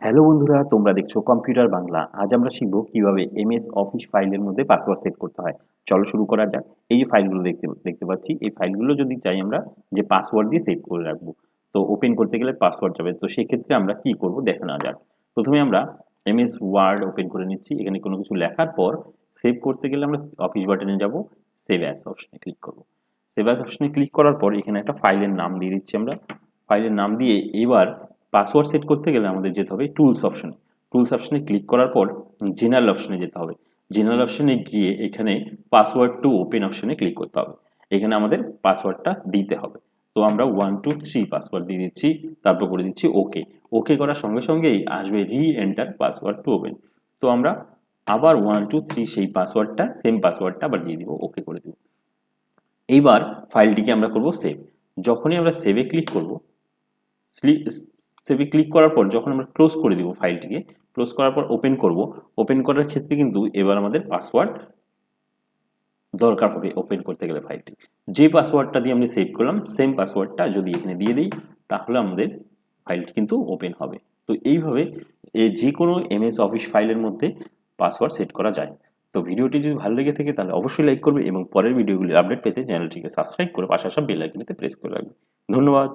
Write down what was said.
Hello বন্ধুরা, তোমরা দেখছো কম্পিউটার বাংলা। আজ আমরা শিখব কিভাবে এমএস অফিস ফাইলের মধ্যে পাসওয়ার্ড সেট করতে হয়। চলো শুরু করা যাক। এই যে ফাইলগুলো দেখতে দেখতে পাচ্ছি, এই ফাইলগুলো যদি চাই আমরা যে পাসওয়ার্ড দিয়ে সেভ করে রাখবো, তো ওপেন করতে গেলে পাসওয়ার্ড যাবে। তো সেক্ষেত্রে আমরা কি করব দেখে নেওয়া যাক। প্রথমে আমরা এমএস ওয়ার্ড ওপেন করে নিচ্ছি। এখানে কোনো কিছু লেখার পর সেভ করতে গেলে আমরা অফিস বাটনে যাব, সেভ অ্যাজ অপশনে ক্লিক করব। সেভ অ্যাজ অপশনে ক্লিক করার পর এখানে একটা ফাইলের নাম দিয়ে দিচ্ছি আমরা। ফাইলের নাম দিয়ে এবার পাসওয়ার্ড সেট করতে গেলে আমাদের যেতে হবে টুলস অপশনে। টুলস অপশনে ক্লিক করার পর জেনারেল অপশনে যেতে হবে। জেনারেল অপশনে গিয়ে এখানে পাসওয়ার্ড টু ওপেন অপশনে ক্লিক করতে হবে। এখানে আমাদের পাসওয়ার্ডটা দিতে হবে। তো আমরা 1 2 3 পাসওয়ার্ড দিয়ে দিচ্ছি, তারপর করে দিচ্ছি ওকে। ওকে করার সঙ্গে সঙ্গেই আসবে রি এন্টার পাসওয়ার্ড টু ওপেন। তো আমরা আবার 1 2 3 সেই পাসওয়ার্ডটা, সেম পাসওয়ার্ডটা আবার দিয়ে দিব, ওকে করে দিব। এইবার ফাইলটিকে আমরা করব সেভ। যখনই আমরা সেভে ক্লিক করব, সেভে ক্লিক করার পর যখন আমরা ক্লোজ করে দিব ফাইলটিকে, ক্লোজ করার পর ওপেন করব। ওপেন করার ক্ষেত্রে কিন্তু এবার আমাদের পাসওয়ার্ড দরকার হবে ওপেন করতে গেলে ফাইলটি। যে পাসওয়ার্ডটা দিয়ে আমরা সেভ করলাম, সেম পাসওয়ার্ডটা যদি এখানে দিয়ে দিই, তাহলে আমাদের ফাইলটি কিন্তু ওপেন হবে। তো এইভাবে যে কোনো এমএস অফিস ফাইলের মধ্যে পাসওয়ার্ড সেট করা যায়। তো ভিডিওটি যদি ভালো লেগে থাকে তাহলে অবশ্যই লাইক করবে এবং পরের ভিডিওগুলির আপডেট পেতে চ্যানেলটিকে সাবস্ক্রাইব করে পাশে আসা বেল আইকনটিতে প্রেস করে রাখবে। ধন্যবাদ।